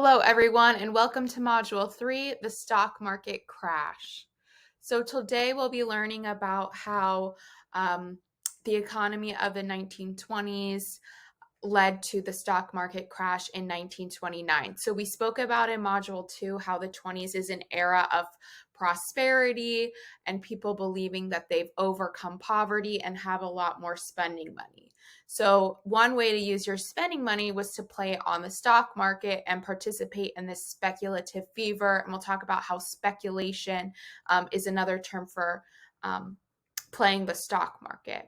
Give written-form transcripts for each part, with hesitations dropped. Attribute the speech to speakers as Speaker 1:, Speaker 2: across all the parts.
Speaker 1: Hello, everyone, and welcome to Module 3, the stock market crash. So today we'll be learning about how the economy of the 1920s led to the stock market crash in 1929. So we spoke about in Module 2 how the 20s is an era of prosperity and people believing that they've overcome poverty and have a lot more spending money. So one way to use your spending money was to play on the stock market and participate in this speculative fever. And we'll talk about how speculation is another term for playing the stock market.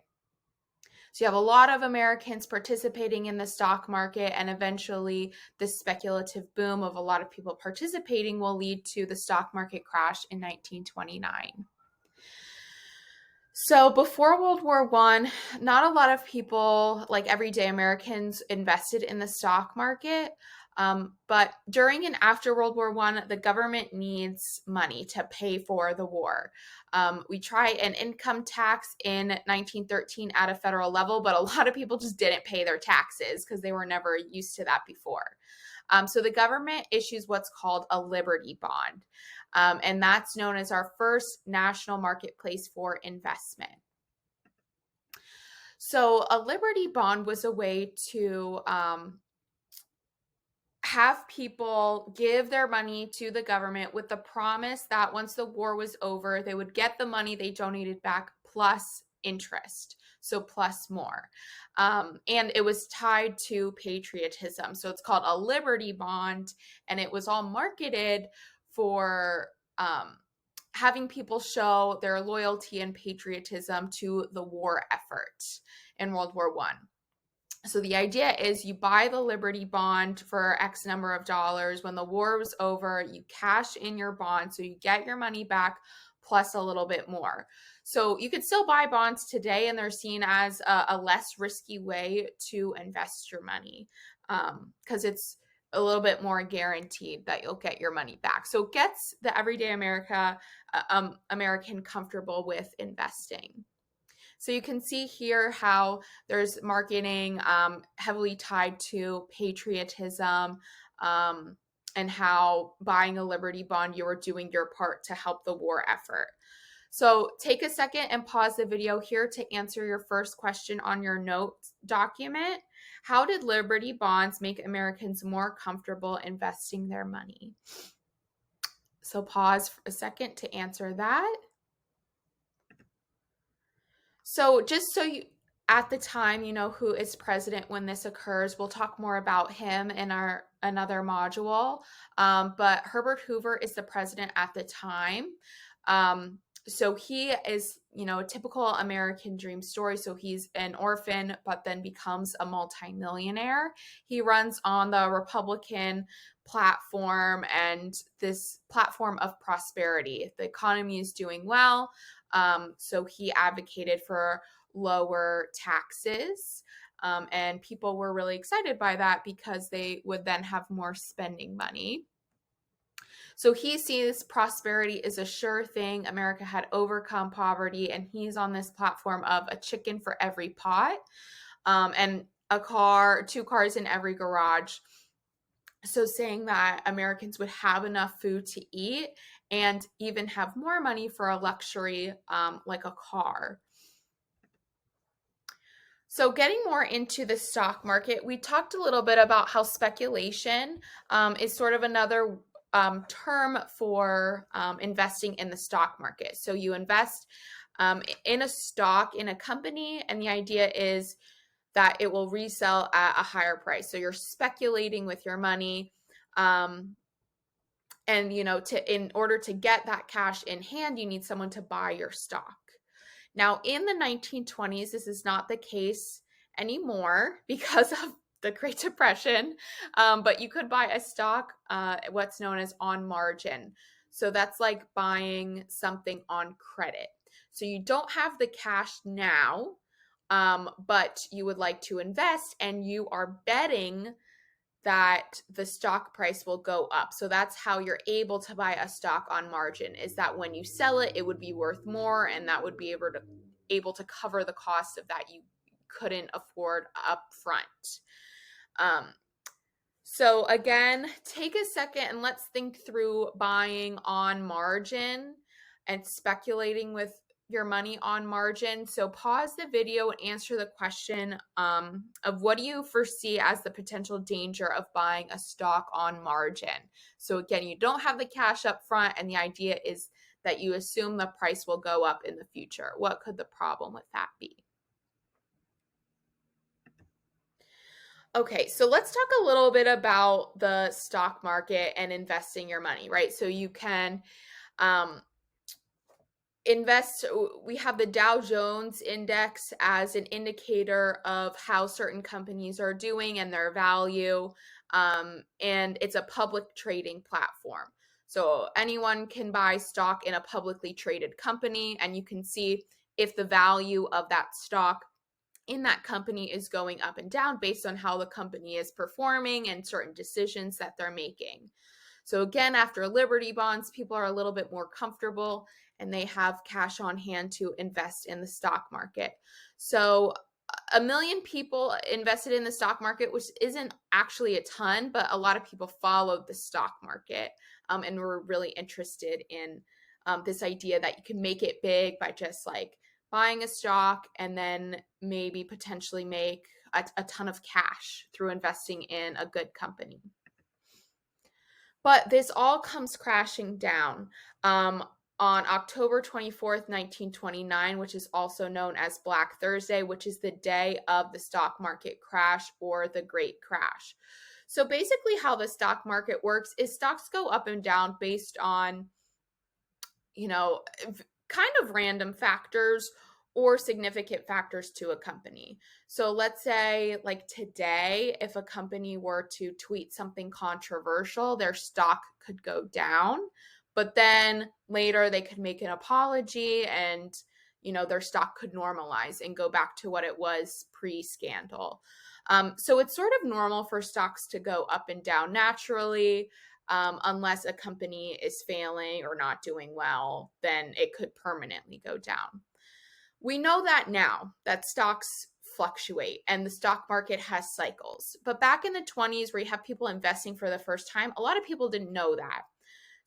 Speaker 1: So you have a lot of Americans participating in the stock market, and eventually this speculative boom of a lot of people participating will lead to the stock market crash in 1929. So before World War I, not a lot of people, like everyday Americans, invested in the stock market. But during and after World War I, the government needs money to pay for the war. We tried an income tax in 1913 at a federal level, but a lot of people just didn't pay their taxes because they were never used to that before. So the government issues what's called a Liberty Bond, and that's known as our first national marketplace for investment. So a Liberty Bond was a way to have people give their money to the government with the promise that once the war was over, they would get the money they donated back plus interest, so plus more. And it was tied to patriotism. So it's called a Liberty Bond, and it was all marketed for having people show their loyalty and patriotism to the war effort in World War I. So the idea is you buy the Liberty Bond for X number of dollars. When the war was over, you cash in your bond, so you get your money back plus a little bit more. So you could still buy bonds today, and they're seen as a less risky way to invest your money because it's a little bit more guaranteed that you'll get your money back. So it gets the everyday American comfortable with investing. So you can see here how there's marketing heavily tied to patriotism and how buying a Liberty Bond, you are doing your part to help the war effort. So take a second and pause the video here to answer your first question on your notes document. How did Liberty Bonds make Americans more comfortable investing their money? So pause for a second to answer that. So just so you, at the time, you know who is president when this occurs. We'll talk more about him in another module. But Herbert Hoover is the president at the time. So he is, a typical American dream story. So he's an orphan, but then becomes a multimillionaire. He runs on the Republican platform and this platform of prosperity. The economy is doing well. So he advocated for lower taxes. And people were really excited by that because they would then have more spending money. So he sees prosperity is a sure thing. America had overcome poverty, and he's on this platform of a chicken for every pot, and two cars in every garage. So saying that Americans would have enough food to eat and even have more money for a luxury like a car. So getting more into the stock market, we talked a little bit about how speculation is sort of another term for investing in the stock market. So you invest in a stock in a company, and the idea is that it will resell at a higher price. So you're speculating with your money. And in order to get that cash in hand, you need someone to buy your stock. Now, in the 1920s, this is not the case anymore because of the Great Depression, but you could buy a stock, what's known as on margin. So that's like buying something on credit. So you don't have the cash now, but you would like to invest, and you are betting that the stock price will go up. So that's how you're able to buy a stock on margin, is that when you sell it, it would be worth more, and that would be able to cover the cost of that you couldn't afford up front. So again, take a second and let's think through buying on margin and speculating with your money on margin. So pause the video and answer the question of what do you foresee as the potential danger of buying a stock on margin? So again, you don't have the cash up front, and the idea is that you assume the price will go up in the future. What could the problem with that be? Okay, so let's talk a little bit about the stock market and investing your money, right? So you can um, invest. We have the Dow Jones index as an indicator of how certain companies are doing and their value. And it's a public trading platform. So anyone can buy stock in a publicly traded company, and you can see if the value of that stock in that company is going up and down based on how the company is performing and certain decisions that they're making. So again, after Liberty bonds, people are a little bit more comfortable and they have cash on hand to invest in the stock market. So a million people invested in the stock market, which isn't actually a ton, but a lot of people followed the stock market and were really interested in this idea that you can make it big by just like buying a stock and then maybe potentially make a ton of cash through investing in a good company. But this all comes crashing down on October 24th, 1929, which is also known as Black Thursday, which is the day of the stock market crash or the Great Crash. So basically, how the stock market works is stocks go up and down based on, you know, kind of random factors or significant factors to a company. So let's say, like today, if a company were to tweet something controversial, their stock could go down, but then later they could make an apology and, their stock could normalize and go back to what it was pre-scandal. So it's sort of normal for stocks to go up and down naturally. Unless a company is failing or not doing well, then it could permanently go down. We know that now that stocks fluctuate and the stock market has cycles. But back in the 20s, where you have people investing for the first time, a lot of people didn't know that.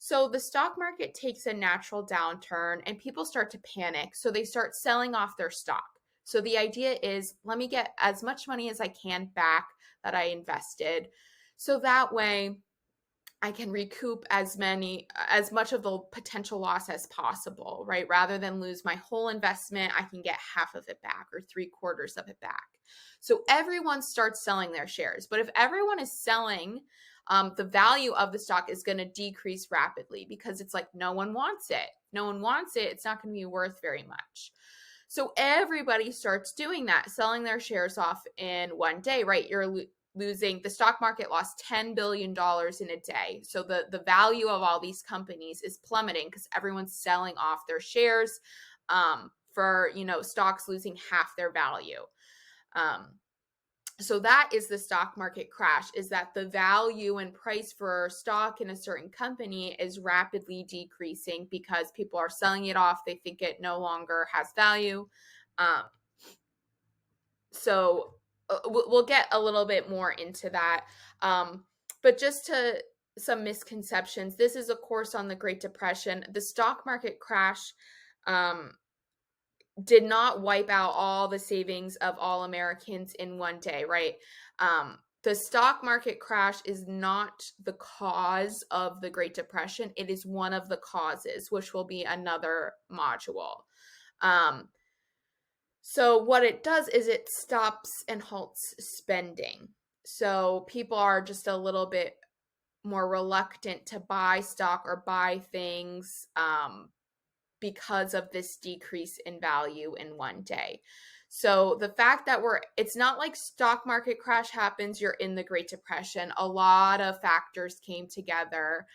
Speaker 1: So the stock market takes a natural downturn and people start to panic. So they start selling off their stock. So the idea is, let me get as much money as I can back that I invested. So that way I can recoup as much of the potential loss as possible, right? Rather than lose my whole investment, I can get half of it back or 3/4 of it back. So everyone starts selling their shares. But if everyone is selling, the value of the stock is going to decrease rapidly because it's like no one wants it. No one wants it. It's not going to be worth very much. So everybody starts doing that, selling their shares off in one day, right? You're losing, the stock market lost $10 billion in a day. So the value of all these companies is plummeting because everyone's selling off their shares for, stocks losing half their value. So that is the stock market crash, is that the value and price for stock in a certain company is rapidly decreasing because people are selling it off. They think it no longer has value. So we'll get a little bit more into that. But just to some misconceptions, this is a course on the Great Depression. The stock market crash did not wipe out all the savings of all Americans in one day, right? The stock market crash is not the cause of the Great Depression. It is one of the causes, which will be another module. So what it does is it stops and halts spending. So people are just a little bit more reluctant to buy stock or buy things because of this decrease in value in one day. So the fact that it's not like stock market crash happens, you're in the Great Depression. A lot of factors came together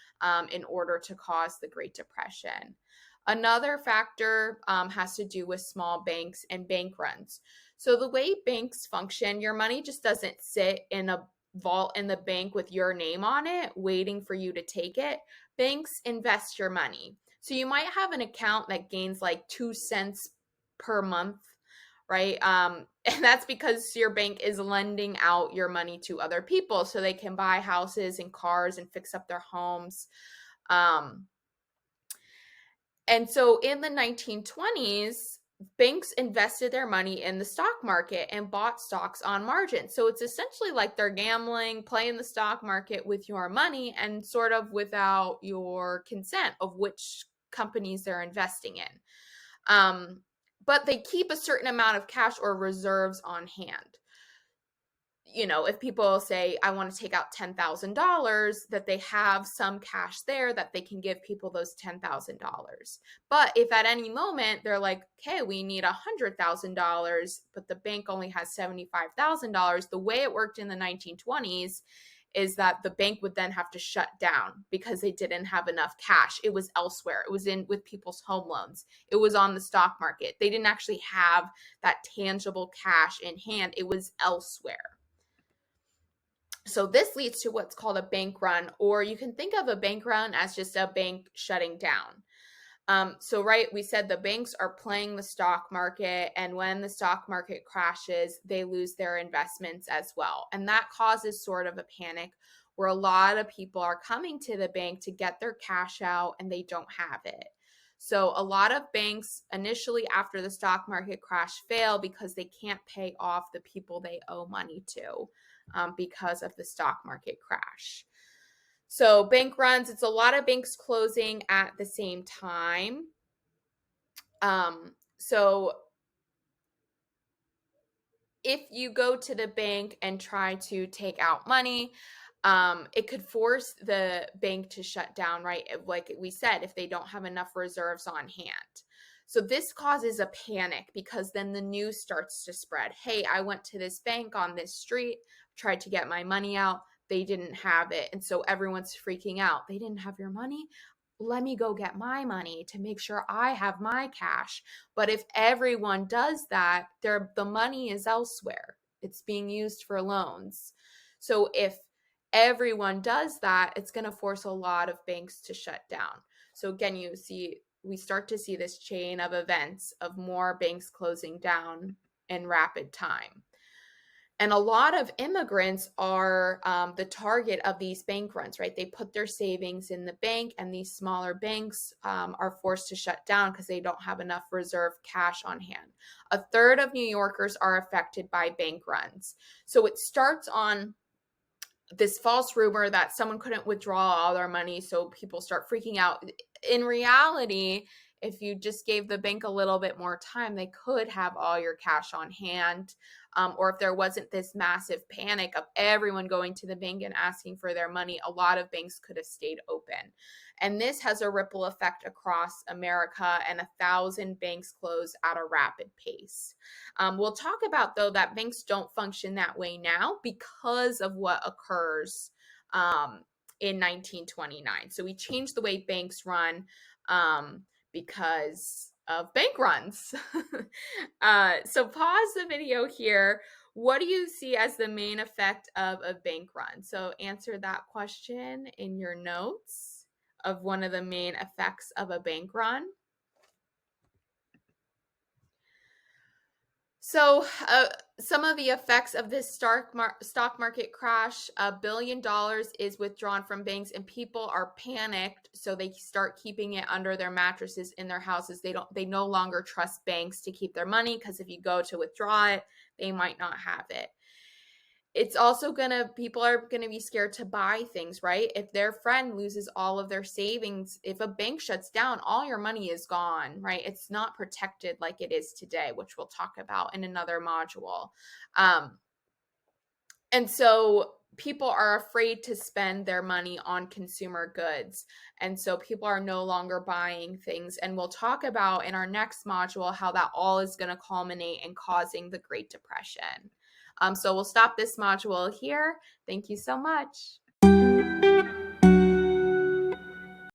Speaker 1: in order to cause the Great Depression. Another factor has to do with small banks and bank runs. So the way banks function, your money just doesn't sit in a vault in the bank with your name on it, waiting for you to take it. Banks invest your money. So you might have an account that gains like 2 cents per month, right? And that's because your bank is lending out your money to other people so they can buy houses and cars and fix up their homes. Um, and so in the 1920s, banks invested their money in the stock market and bought stocks on margin. So it's essentially like they're gambling, playing the stock market with your money and sort of without your consent of which companies they're investing in. But they keep a certain amount of cash or reserves on hand. If people say, I want to take out $10,000, that they have some cash there that they can give people those $10,000. But if at any moment they're like, okay, we need $100,000, but the bank only has $75,000, the way it worked in the 1920s is that the bank would then have to shut down because they didn't have enough cash. It was elsewhere. It was in with people's home loans. It was on the stock market. They didn't actually have that tangible cash in hand. It was elsewhere. So this leads to what's called a bank run, or you can think of a bank run as just a bank shutting down. Right, we said the banks are playing the stock market, and when the stock market crashes, they lose their investments as well. And that causes sort of a panic where a lot of people are coming to the bank to get their cash out and they don't have it. So a lot of banks initially after the stock market crash fail because they can't pay off the people they owe money to because of the stock market crash. So bank runs, it's a lot of banks closing at the same time. So if you go to the bank and try to take out money, it could force the bank to shut down, right? Like we said, if they don't have enough reserves on hand. So this causes a panic because then the news starts to spread. Hey, I went to this bank on this street, tried to get my money out. They didn't have it. And so everyone's freaking out. They didn't have your money? Let me go get my money to make sure I have my cash. But if everyone does that, the money is elsewhere. It's being used for loans. So if everyone does that, it's going to force a lot of banks to shut down. So again, we start to see this chain of events of more banks closing down in rapid time. And a lot of immigrants are the target of these bank runs, right? They put their savings in the bank, and these smaller banks are forced to shut down because they don't have enough reserve cash on hand. A third of New Yorkers are affected by bank runs. So it starts on this false rumor that someone couldn't withdraw all their money, so people start freaking out. In reality, if you just gave the bank a little bit more time, they could have all your cash on hand. Or if there wasn't this massive panic of everyone going to the bank and asking for their money, a lot of banks could have stayed open. And this has a ripple effect across America, and 1,000 banks close at a rapid pace. We'll talk about, though, that banks don't function that way now because of what occurs in 1929. So we changed the way banks run because of bank runs. So pause the video here. What do you see as the main effect of a bank run? So answer that question in your notes of one of the main effects of a bank run. So some of the effects of this stock market crash, $1 billion is withdrawn from banks and people are panicked. So they start keeping it under their mattresses in their houses. They no longer trust banks to keep their money because if you go to withdraw it, they might not have it. It's also people are gonna be scared to buy things, right? If their friend loses all of their savings, if a bank shuts down, all your money is gone, right? It's not protected like it is today, which we'll talk about in another module. And so people are afraid to spend their money on consumer goods. And so people are no longer buying things. And we'll talk about in our next module how that all is going to culminate in causing the Great Depression. So we'll stop this module here. Thank you so much.